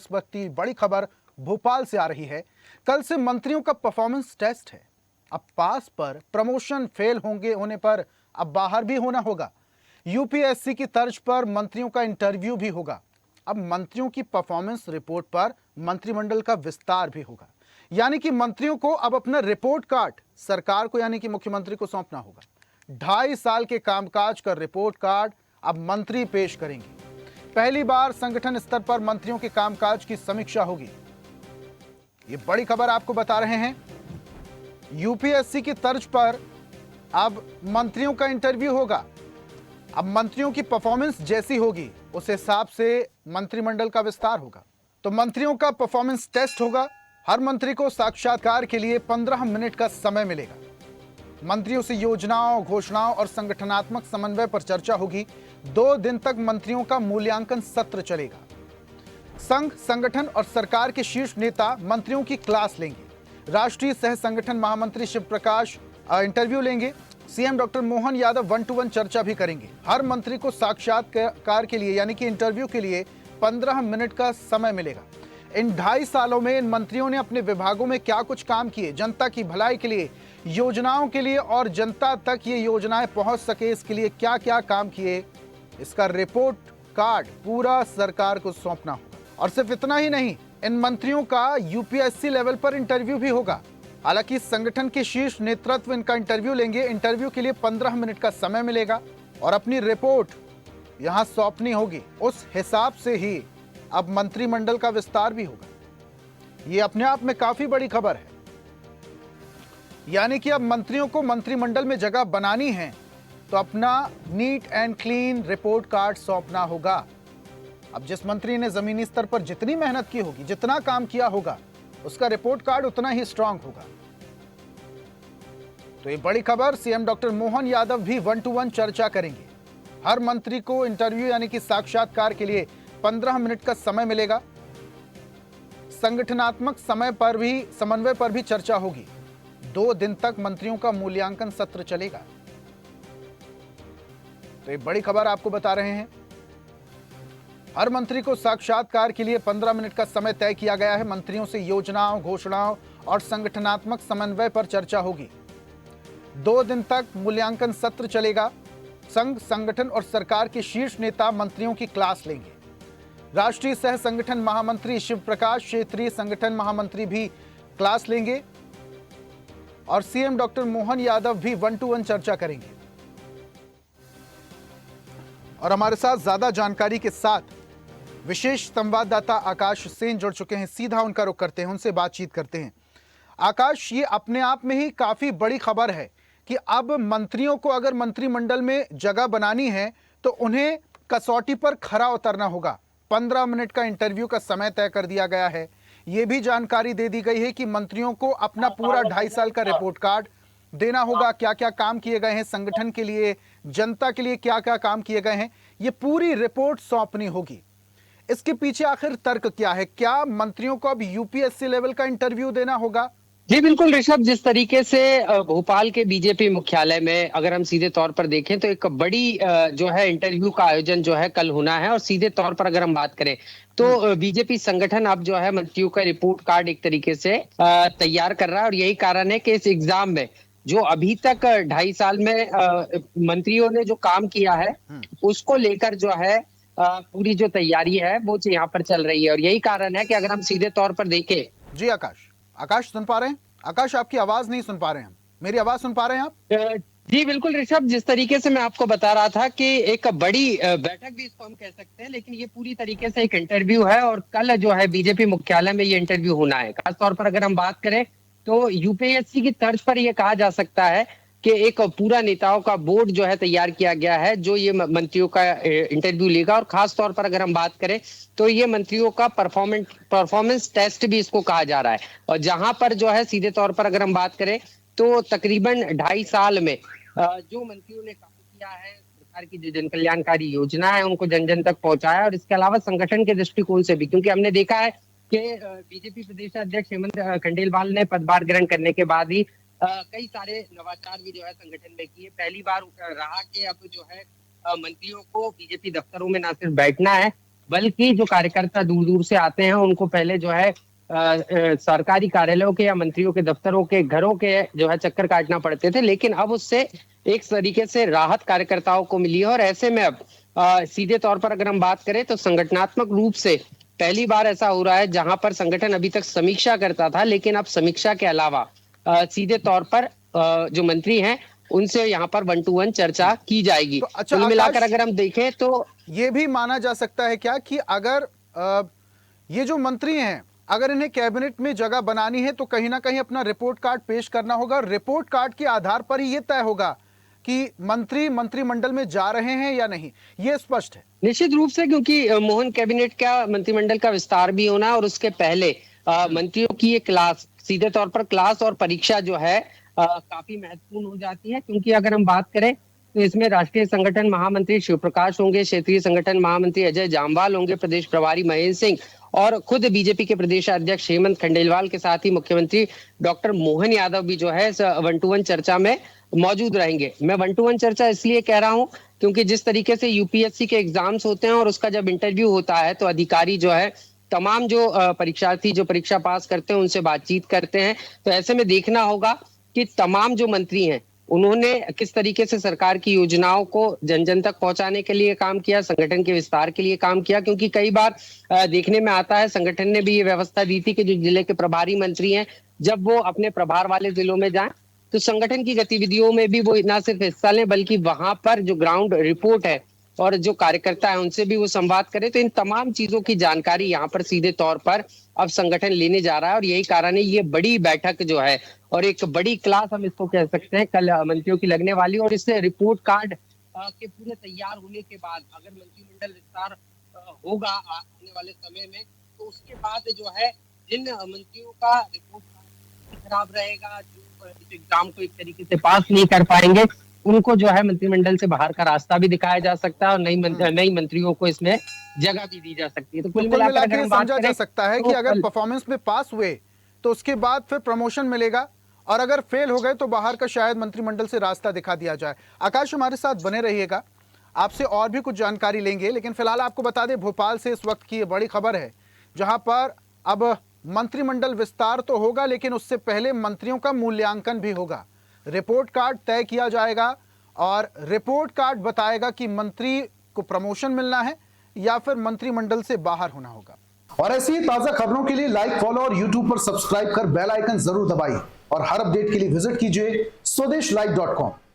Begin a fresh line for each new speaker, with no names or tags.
इस वक्त की बड़ी खबर भोपाल से आ रही है। कल से मंत्रियों का परफॉर्मेंस टेस्ट है। अब पास पर प्रमोशन, फेल होने पर अब बाहर भी होना होगा। यूपीएससी की तर्ज पर मंत्रियों का इंटरव्यू भी होगा। अब मंत्रियों की परफॉर्मेंस रिपोर्ट पर मंत्रिमंडल का विस्तार भी होगा। यानी कि मंत्रियों को अब अपना रिपोर्ट कार्ड सरकार को यानी कि मुख्यमंत्री को सौंपना होगा। 2.5 साल के कामकाज का रिपोर्ट कार्ड अब मंत्री पेश करेंगे। पहली बार संगठन स्तर पर मंत्रियों के कामकाज की समीक्षा होगी। ये बड़ी खबर आपको बता रहे हैं। यूपीएससी की तर्ज पर अब मंत्रियों का इंटरव्यू होगा। अब मंत्रियों की परफॉर्मेंस जैसी होगी उस हिसाब से मंत्रिमंडल का विस्तार होगा। तो मंत्रियों का परफॉर्मेंस टेस्ट होगा। हर मंत्री को साक्षात्कार के लिए 15 मिनट का समय मिलेगा। मंत्रियों से योजनाओं, घोषणाओं और संगठनात्मक समन्वय पर चर्चा होगी। 2 दिन तक मंत्रियों का मूल्यांकन सत्र चलेगा। संघ, संगठन और सरकार के शीर्ष नेता मंत्रियों की क्लास लेंगे। राष्ट्रीय सह संगठन महामंत्री शिव प्रकाश इंटरव्यू लेंगे। CM doctor Mohan Yadav 1-to-1 चर्चा भी करेंगे। हर मंत्री को साक्षात्कार के लिए यानी कि इंटरव्यू के लिए 15 मिनट का समय मिलेगा। इन 2.5 सालों में इन मंत्रियों ने अपने विभागों में क्या कुछ काम किए, जनता की भलाई के लिए, योजनाओं के लिए और जनता तक ये योजनाएं पहुंच सके इसके लिए क्या क्या काम किए, इसका रिपोर्ट कार्ड पूरा सरकार को सौंपना होगा। और सिर्फ इतना ही नहीं, इन मंत्रियों का यूपीएससी लेवल पर इंटरव्यू भी होगा। हालांकि संगठन के शीर्ष नेतृत्व इनका इंटरव्यू लेंगे। इंटरव्यू के लिए 15 मिनट का समय मिलेगा और अपनी रिपोर्ट यहां सौंपनी होगी। उस हिसाब से ही अब मंत्रिमंडल का विस्तार भी होगा। यह अपने आप में काफी बड़ी खबर है। यानी कि अब मंत्रियों को मंत्रिमंडल में जगह बनानी है तो अपना neat and clean report card सौंपना होगा। अब जिस मंत्री ने जमीनी स्तर पर जितनी मेहनत की होगी, जितना काम किया होगा, उसका रिपोर्ट कार्ड उतना ही स्ट्रांग होगा। तो ये बड़ी खबर, सीएम डॉक्टर मोहन यादव भी 1-to-1 चर्चा करेंगे। हर मंत्री को इंटरव्यू यानी कि साक्षात्कार के लिए 15 मिनट का समय मिलेगा। संगठनात्मक समन्वय पर भी चर्चा होगी। 2 दिन तक मंत्रियों का मूल्यांकन सत्र चलेगा। तो ये बड़ी खबर आपको बता रहे हैं। हर मंत्री को साक्षात्कार के लिए 15 मिनट का समय तय किया गया है। मंत्रियों से योजनाओं, घोषणाओं और संगठनात्मक समन्वय पर चर्चा होगी। 2 दिन तक मूल्यांकन सत्र चलेगा। संघ, संगठन और सरकार के शीर्ष नेता मंत्रियों की क्लास लेंगे। राष्ट्रीय सह संगठन महामंत्री शिव प्रकाश, क्षेत्रीय संगठन महामंत्री भी क्लास लेंगे और सीएम डॉक्टर मोहन यादव भी 1-to-1 चर्चा करेंगे। और हमारे साथ ज्यादा जानकारी के साथ विशेष संवाददाता आकाश सेन जुड़ चुके हैं। सीधा उनका रुख करते हैं, उनसे बातचीत करते हैं। आकाश, ये अपने आप में ही काफी बड़ी खबर है कि अब मंत्रियों को अगर मंत्रिमंडल में जगह बनानी है तो उन्हें कसौटी पर खरा उतरना होगा। 15 मिनट का इंटरव्यू का समय तय कर दिया गया है। ये भी जानकारी दे दी गई है कि मंत्रियों को अपना पूरा 2.5 साल का रिपोर्ट कार्ड देना होगा। क्या क्या काम किए गए हैं संगठन के लिए, जनता के लिए क्या क्या काम किए गए हैं, ये पूरी रिपोर्ट सौंपनी होगी। इसके पीछे आखिर तर्क क्या है? क्या मंत्रियों को अब यूपीएससी लेवल का इंटरव्यू देना होगा?
जी बिल्कुल ऋषभ, जिस तरीके से भोपाल के बीजेपी मुख्यालय में अगर हम सीधे तौर पर देखें तो एक बड़ी जो है इंटरव्यू का आयोजन जो है कल होना है। और सीधे तौर पर अगर हम बात करें तो बीजेपी संगठन अब जो है मंत्रियों का रिपोर्ट कार्ड एक तरीके से तैयार कर रहा है। और यही कारण है कि इस एग्जाम में जो अभी तक 2.5 साल में मंत्रियों ने जो काम किया है उसको लेकर जो है पूरी जो तैयारी है वो यहाँ पर चल रही है। और यही कारण है कि अगर हम सीधे तौर पर देखें।
जी आकाश सुन पा रहे हैं? आकाश, आपकी आवाज नहीं सुन पा रहे हैं हम। मेरी आवाज सुन पा रहे हैं आप?
जी बिल्कुल ऋषभ, जिस तरीके से मैं आपको बता रहा था कि एक बड़ी बैठक भी इसको हम कह सकते हैं, लेकिन ये पूरी तरीके से एक इंटरव्यू है। और कल जो है बीजेपी मुख्यालय में ये इंटरव्यू होना है। खासतौर पर अगर हम बात करें तो यूपीएससी की तर्ज पर यह कहा जा सकता है कि एक पूरा नेताओं का बोर्ड जो है तैयार किया गया है जो ये मंत्रियों का इंटरव्यू लेगा। और खास तौर पर अगर हम बात करें तो ये मंत्रियों का परफॉर्मेंस टेस्ट भी इसको कहा जा रहा है। और जहां पर जो है सीधे तौर पर अगर हम बात करें तो तकरीबन 2.5 साल में जो मंत्रियों ने काम किया है, सरकार की जो जन कल्याणकारी योजना है उनको जन जन तक पहुंचाया। और इसके अलावा संगठन के दृष्टिकोण से भी, क्योंकि हमने देखा है कि बीजेपी प्रदेश अध्यक्ष हेमंत खंडेलवाल ने पदभार ग्रहण करने के बाद ही कई सारे नवाचार भी जो है संगठन में किए। पहली बार रहा कि अब जो है मंत्रियों को बीजेपी दफ्तरों में ना सिर्फ बैठना है बल्कि जो कार्यकर्ता दूर दूर से आते हैं उनको पहले जो है सरकारी कार्यालयों के या मंत्रियों के दफ्तरों के घरों के जो है चक्कर काटना पड़ते थे, लेकिन अब उससे एक तरीके से राहत कार्यकर्ताओं को मिली है। और ऐसे में अब सीधे तौर पर अगर हम बात करें तो संगठनात्मक रूप से पहली बार ऐसा हो रहा है जहां पर संगठन अभी तक समीक्षा करता था, लेकिन अब समीक्षा के अलावा सीधे तौर पर जो मंत्री हैं उनसे यहाँ पर 1-to-1 चर्चा की जाएगी।
तो अच्छा,
कुल मिलाकर
आकाश,
अगर हम देखें तो
ये भी माना जा सकता है क्या कि अगर ये जो मंत्री हैं, अगर इन्हें कैबिनेट में जगह बनानी है तो कहीं ना कहीं अपना रिपोर्ट कार्ड पेश करना होगा, रिपोर्ट कार्ड के आधार पर ही ये तय होगा कि मंत्री मंत्रिमंडल में जा रहे हैं या नहीं, ये स्पष्ट है?
निश्चित रूप से, क्योंकि मोहन कैबिनेट का मंत्रिमंडल का विस्तार भी होना है और उसके पहले मंत्रियों की ये क्लास, सीधे तौर पर क्लास और परीक्षा जो है काफी महत्वपूर्ण हो जाती है। क्योंकि अगर हम बात करें तो इसमें राष्ट्रीय संगठन महामंत्री शिव प्रकाश होंगे, क्षेत्रीय संगठन महामंत्री अजय जामवाल होंगे, प्रदेश प्रभारी महेंद्र सिंह और खुद बीजेपी के प्रदेश अध्यक्ष हेमंत खंडेलवाल के साथ ही मुख्यमंत्री डॉक्टर मोहन यादव भी जो है 1-to-1 चर्चा में मौजूद रहेंगे। मैं 1-to-1 चर्चा इसलिए कह रहा हूं क्योंकि जिस तरीके से यूपीएससी के एग्जाम्स होते हैं और उसका जब इंटरव्यू होता है तो अधिकारी जो है तमाम जो परीक्षार्थी जो परीक्षा पास करते हैं उनसे बातचीत करते हैं। तो ऐसे में देखना होगा कि तमाम जो मंत्री हैं उन्होंने किस तरीके से सरकार की योजनाओं को जन जन तक पहुंचाने के लिए काम किया, संगठन के विस्तार के लिए काम किया। क्योंकि कई बार देखने में आता है, संगठन ने भी ये व्यवस्था दी थी कि जो जिले के प्रभारी मंत्री हैं जब वो अपने प्रभार वाले जिलों में जाएं तो संगठन की गतिविधियों में भी वो ना सिर्फ हिस्सा लें बल्कि वहां पर जो ग्राउंड रिपोर्ट है और जो कार्यकर्ता है उनसे भी वो संवाद करे। तो इन तमाम चीजों की जानकारी यहाँ पर सीधे तौर पर अब संगठन लेने जा रहा है और यही कारण है ये बड़ी बैठक जो है और एक बड़ी क्लास हम इसको कह सकते हैं कल मंत्रियों की लगने वाली। और इससे रिपोर्ट कार्ड के पूरे तैयार होने के बाद अगर मंत्रिमंडल विस्तार होगा आने वाले समय में तो उसके बाद जो है जिन मंत्रियों का रिपोर्ट कार्ड खराब रहेगा, जो इस एग्जाम को एक तरीके से पास नहीं कर पाएंगे, उनको जो है मंत्रिमंडल से बाहर का रास्ता भी दिखाया जा सकता है और नई मंत्रियों को इसमें जगह भी दी जा सकती है। तो कुल मिलाकर अगर हम बात
समझा जा सकता है कि अगर परफॉर्मेंस में पास हुए तो उसके बाद फिर प्रमोशन मिलेगा और अगर फेल हो गए तो बाहर का शायद मंत्रिमंडल से रास्ता दिखा दिया जाए। आकाश, हमारे साथ बने रहिएगा, आपसे और भी कुछ जानकारी लेंगे, लेकिन फिलहाल आपको बता दें भोपाल से इस वक्त की बड़ी खबर है जहां पर अब मंत्रिमंडल विस्तार तो होगा लेकिन उससे पहले मंत्रियों का मूल्यांकन भी होगा। रिपोर्ट कार्ड तय किया जाएगा और रिपोर्ट कार्ड बताएगा कि मंत्री को प्रमोशन मिलना है या फिर मंत्रिमंडल से बाहर होना होगा। और ऐसी ही ताजा खबरों के लिए लाइक, फॉलो और यूट्यूब पर सब्सक्राइब कर बेल आइकन जरूर दबाइए और हर अपडेट के लिए विजिट कीजिए स्वदेशलाइव.com।